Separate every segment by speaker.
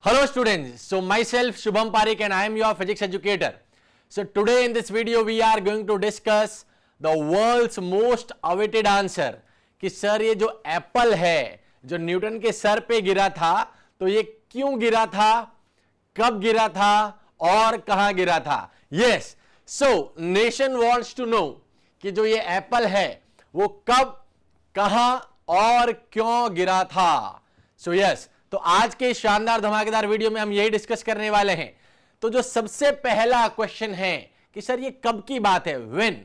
Speaker 1: Hello students, so myself Shubham Parikh and I am your physics educator. So today in this video we are going to discuss the world's most awaited answer कि sir ये जो Apple है जो Newton के sir पे गिरा था तो ये क्यों गिरा था, कब गिरा था और कहां गिरा था. Yes, so nation wants to know कि जो ये एप्पल है वो कब, कहां और क्यों गिरा था. So yes, तो आज के शानदार धमाकेदार वीडियो में हम यही डिस्कस करने वाले हैं. तो जो सबसे पहला क्वेश्चन है कि सर ये कब की बात है, व्हेन.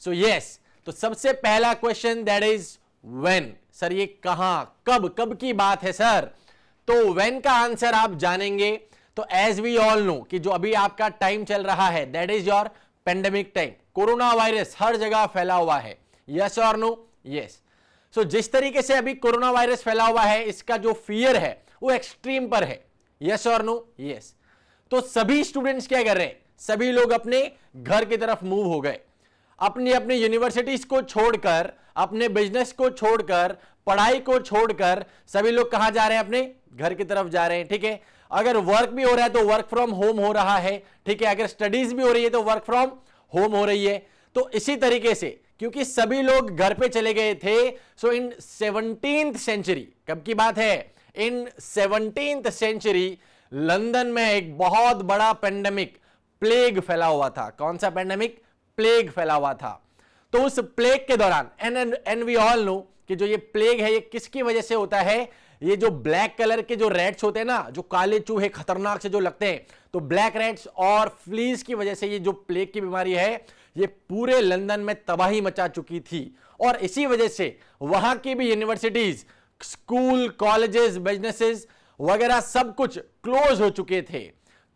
Speaker 1: सो यस, तो सबसे पहला question that is when. Sir ये कहां, कब की बात है सर. तो व्हेन का आंसर आप जानेंगे तो एज वी ऑल नो कि जो अभी आपका टाइम चल रहा है that is your pandemic time. Corona virus हर जगह फैला हुआ है. यस और नो. यस. सो जिस तरीके से अभी कोरोना वायरस फैला हुआ है इसका जो फियर है वो एक्सट्रीम पर है. यस और नो. यस. तो सभी स्टूडेंट्स क्या कर रहे हैं, सभी लोग अपने घर की तरफ मूव हो गए. अपनी अपनी यूनिवर्सिटीज को छोड़कर, अपने बिजनेस को छोड़कर, पढ़ाई को छोड़कर सभी लोग कहां जा रहे हैं, अपने घर की तरफ जा रहे हैं. ठीक है. अगर वर्क भी हो रहा है तो वर्क फ्रॉम होम हो रहा है. ठीक है. अगर स्टडीज भी हो रही है तो वर्क फ्रॉम होम हो रही है. तो इसी तरीके से क्योंकि सभी लोग घर पे चले गए थे, सो इन 17th सेंचुरी, कब की बात है, इन 17th सेंचुरी लंदन में एक बहुत बड़ा पेंडेमिक, प्लेग फैला हुआ था. कौन सा पेंडेमिक, प्लेग फैला हुआ था. तो उस प्लेग के दौरान एंड वी ऑल नो कि जो ये प्लेग है ये किसकी वजह से होता है. ये जो ब्लैक कलर के जो रैट्स होते हैं ना, जो काले चूहे खतरनाक से जो लगते हैं, तो ब्लैक रैट्स और फ्लीज की वजह से ये जो प्लेग की बीमारी है ये पूरे लंदन में तबाही मचा चुकी थी. और इसी वजह से वहां की भी यूनिवर्सिटीज, स्कूल, कॉलेजेस, बिजनेसेस वगैरह सब कुछ क्लोज हो चुके थे.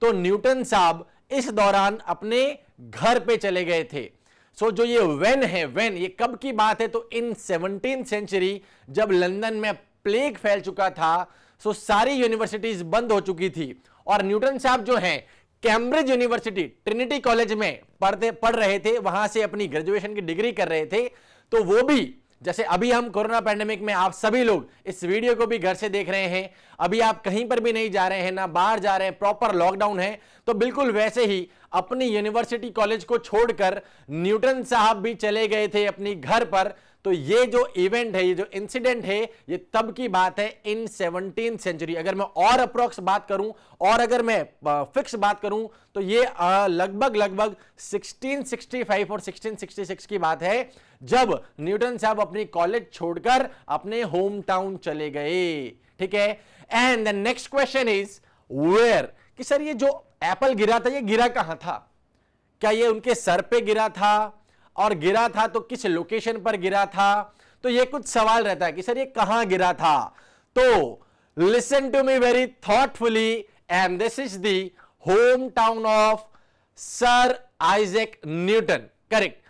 Speaker 1: तो न्यूटन साहब इस दौरान अपने घर पे चले गए थे. सो जो ये व्हेन है, व्हेन ये कब की बात है, तो इन 17th सेंचुरी जब लंदन में प्लेग फैल चुका था, सो सारी यूनिवर्सिटीज बंद हो चुकी थी. और न्यूटन साहब जो हैं कैम्ब्रिज यूनिवर्सिटी, ट्रिनिटी कॉलेज में पढ़ रहे थे, वहां से अपनी ग्रेजुएशन की डिग्री कर रहे थे. तो वो भी जैसे अभी हम कोरोना पैंडेमिक में आप सभी लोग इस वीडियो को भी घर से देख रहे हैं, अभी आप कहीं पर भी नहीं जा रहे हैं, ना बाहर जा रहे हैं, प्रॉपर लॉकडाउन है, तो बिल्कुल वैसे ही अपनी यूनिवर्सिटी कॉलेज को छोड़कर न्यूटन साहब भी चले गए थे अपनी घर पर. तो ये जो इवेंट है, ये जो इंसिडेंट है, ये तब की बात है इन 17th सेंचुरी. अगर मैं और अप्रोक्स बात करूं और अगर मैं फिक्स बात करूं तो ये लगभग 1665 और 1666 की बात है जब न्यूटन साहब अपनी कॉलेज छोड़कर अपने होम टाउन चले गए. ठीक है. And the next question is where, कि सर ये जो एप्पल गिरा था ये गिरा कहां था. क्या ये उनके सर पे गिरा था, और गिरा था तो किस लोकेशन पर गिरा था. तो ये कुछ सवाल रहता है कि सर ये कहां गिरा था. तो listen to me very thoughtfully and this is the home town of sir Isaac Newton. Correct.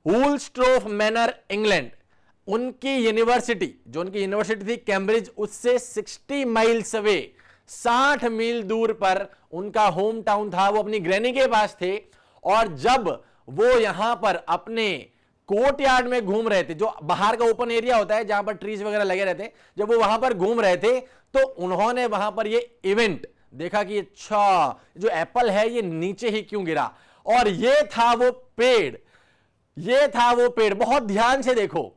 Speaker 1: Woolsthorpe manor, England. उनकी यूनिवर्सिटी, जो उनकी यूनिवर्सिटी थी कैम्ब्रिज, उससे 60 माइल्स अवे, 60 मील दूर पर उनका होम टाउन था. वो अपनी ग्रैनी के पास थे. और जब वो यहां पर अपने कोर्ट यार्ड में घूम रहे थे, जो बाहर का ओपन एरिया होता है जहां पर ट्रीज वगैरह लगे रहते हैं, जब वो वहां पर घूम रहे थे तो उन्होंने वहां पर ये इवेंट देखा कि अच्छा जो एप्पल है ये नीचे ही क्यों गिरा. और ये था वो पेड़, ये था वो पेड़. बहुत ध्यान से देखो,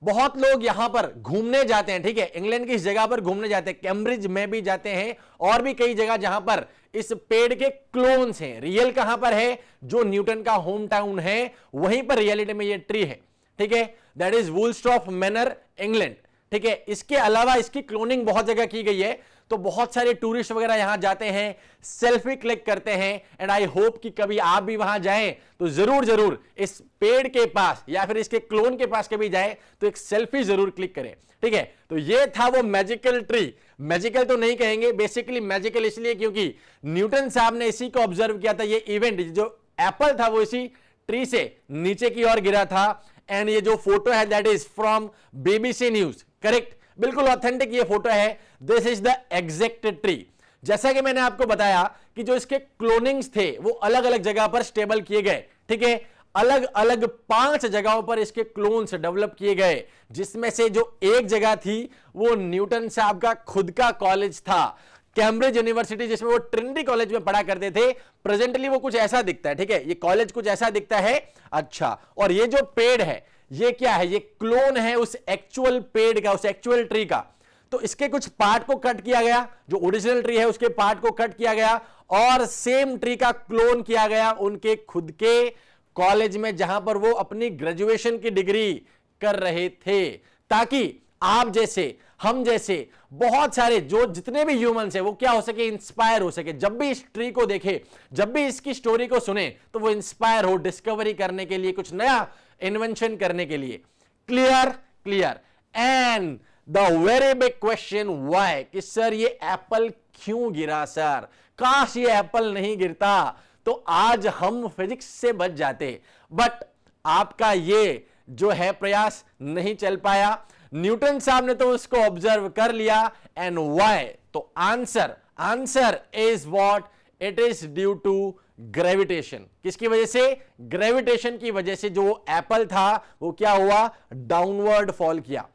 Speaker 1: बहुत लोग यहां पर घूमने जाते हैं. ठीक है. इंग्लैंड की इस जगह पर घूमने जाते हैं, कैम्ब्रिज में भी जाते हैं और भी कई जगह जहां पर इस पेड़ के क्लोन्स हैं. रियल कहां पर है, जो न्यूटन का होम टाउन है वहीं पर रियलिटी में ये ट्री है. ठीक है. That is Woolsthorpe manor, England. ठीक है. इसके अलावा इसकी क्लोनिंग बहुत जगह की गई है. तो बहुत सारे टूरिस्ट वगैरह यहां जाते हैं, सेल्फी क्लिक करते हैं. एंड आई होप कि कभी आप भी वहां जाएं तो जरूर जरूर इस पेड़ के पास या फिर इसके क्लोन के पास कभी जाएं तो एक सेल्फी जरूर क्लिक करें. ठीक है. तो ये था वो मैजिकल ट्री. मैजिकल तो नहीं कहेंगे, बेसिकली मैजिकल इसलिए क्योंकि न्यूटन साहब ने इसी को ऑब्जर्व किया था. ये इवेंट, जो एप्पल था वो इसी ट्री से नीचे की ओर गिरा था. एंड ये जो फोटो है that is from BBC news. Correct. बिल्कुल ऑथेंटिक ये फोटो है. This is the exact tree. जैसा कि मैंने आपको बताया कि जो इसके क्लोनिंग्स थे वो अलग अलग जगह पर स्टेबल किए गए. ठीक है. अलग अलग 5 जगहों पर इसके क्लोन्स डेवलप किए गए, जिसमें से जो एक जगह थी वो न्यूटन साहब का खुद का कॉलेज था. कैम्ब्रिज यूनिवर्सिटी जिसमें वो ट्रिनिटी कॉलेज में पढ़ा करते थे, प्रेजेंटली वो कुछ ऐसा दिखता है, ठीक है, ये कॉलेज कुछ ऐसा दिखता है। अच्छा, और ये जो पेड़ है ये क्या है, ये क्लोन है उस एक्चुअल पेड़ का, उस एक्चुअल ट्री का। तो इसके कुछ पार्ट को कट किया गया, जो ओरिजिनल ट्री है उसके पार्ट को कट किया गया और सेम ट्री का क्लोन किया गया उनके खुद के कॉलेज में जहां पर वो अपनी ग्रेजुएशन की डिग्री कर रहे थे, ताकि आप जैसे, हम जैसे बहुत सारे जो जितने भी ह्यूमंस हैं वो क्या हो सके, इंस्पायर हो सके। जब भी इस ट्री को देखे, जब भी इसकी स्टोरी को सुने तो वो इंस्पायर हो डिस्कवरी करने के लिए, कुछ नया इन्वेंशन करने के लिए। Clear? Clear. And the very big question why, कि सर ये एप्पल क्यों गिरा सर, काश ये एप्पल नहीं गिरता तो आज हम फिजिक्स से बच जाते। बट आपका ये जो है प्रयास नहीं चल पाया, न्यूटन साहब ने तो उसको ऑब्जर्व कर लिया। एंड व्हाई, तो answer is what, it is due to gravitation. किसकी वजह से? ग्रेविटेशन की वजह से जो एप्पल था वो क्या हुआ, डाउनवर्ड फॉल किया।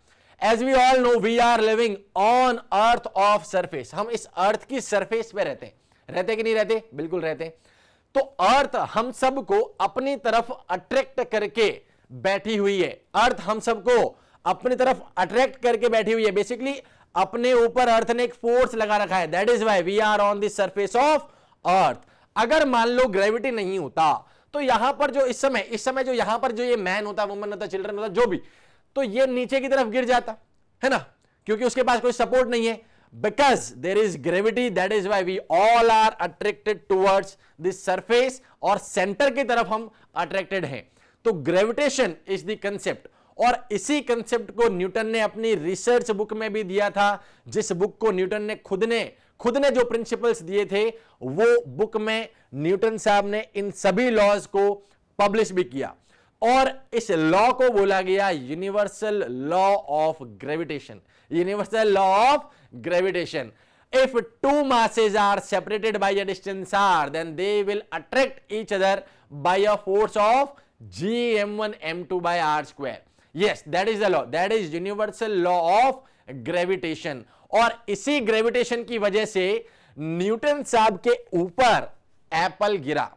Speaker 1: As we all know we are living on earth of surface, हम इस अर्थ की सरफेस पे रहते कि नहीं रहते? बिल्कुल रहते। तो अर्थ हम सबको अपनी तरफ अट्रैक्ट करके बैठी हुई है, अर्थ हम सबको अपनी तरफ अट्रैक्ट करके बैठी हुई है। बेसिकली अपने ऊपर अर्थ ने एक फोर्स लगा रखा है, that is why we are on the surface of earth. अगर मान लो ग्रेविटी नहीं होता तो यहां पर जो इस समय जो यहां पर जो ये मैन होता, वुमन होता, चिल्ड्रन होता, जो भी, तो ये नीचे की तरफ गिर जाता है ना, क्योंकि उसके पास कोई सपोर्ट नहीं है। Because there is gravity, that is why we all are attracted towards this surface, और सेंटर की तरफ हम अट्रैक्टेड हैं। तो ग्रेविटेशन इज द कंसेप्ट, और इसी कंसेप्ट को न्यूटन ने अपनी रिसर्च बुक में भी दिया था, जिस बुक को न्यूटन ने खुद ने जो प्रिंसिपल्स दिए थे वो बुक में न्यूटन साहब ने इन सभी लॉज को पब्लिश भी किया। और इस लॉ को बोला गया universal law of gravitation. Universal law of gravitation, if two masses are separated by a distance r, then they will attract each other by a force of gm1 m2 by r square. Yes, that is the law, that is universal law of gravitation. और इसी gravitation की वजह से Newton साहब के ऊपर Apple गिरा।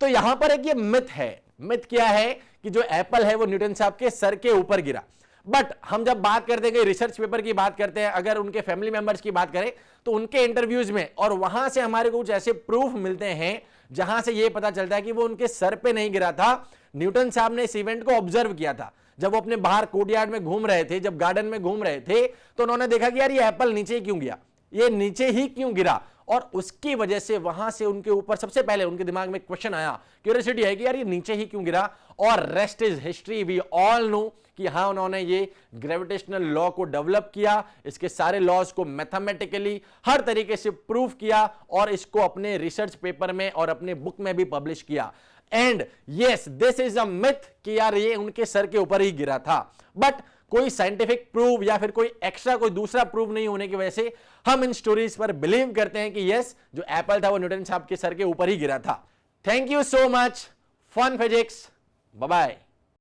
Speaker 1: तो यहां पर एक ये मिथ है। मिथ क्या है कि जो एप्पल है वो न्यूटन साहब के सर के ऊपर गिरा। बट हम जब बात करते हैं, रिसर्च पेपर की बात करते हैं, अगर उनके फैमिली मेंबर्स की बात करें तो उनके इंटरव्यूज में और वहां से हमारे को कुछ ऐसे प्रूफ मिलते हैं जहां से यह पता चलता है कि वो उनके सर पे नहीं गिरा था। न्यूटन साहब ने इस इवेंट को ऑब्जर्व किया था जब वो अपने बाहर कोर्टयार्ड में घूम रहे थे, जब गार्डन में घूम रहे थे, तो उन्होंने देखा कि यार ये एप्पल नीचे ही क्यों गिरा, ये नीचे ही क्यों गिरा। और उसकी वजह से वहां से उनके ऊपर सबसे पहले उनके दिमाग में क्वेश्चन आया, क्यूरियोसिटी है कि यार ये नीचे ही क्यों गिरा। और rest is history, we all know कि हाँ उन्होंने ये ग्रेविटेशनल लॉ को डेवलप किया, इसके सारे लॉज को मैथमेटिकली हर तरीके से प्रूव किया और इसको अपने रिसर्च पेपर में और अपने बुक में भी पब्लिश किया। And yes, this is a myth कि यार ये उनके सर के ऊपर ही गिरा था। बट कोई साइंटिफिक प्रूफ या फिर कोई एक्स्ट्रा कोई दूसरा प्रूफ नहीं होने की वजह से हम इन स्टोरीज पर बिलीव करते हैं कि यस, जो एप्पल था वो न्यूटन साहब के सर के ऊपर ही गिरा था। Thank you so much, fun physics, bye bye.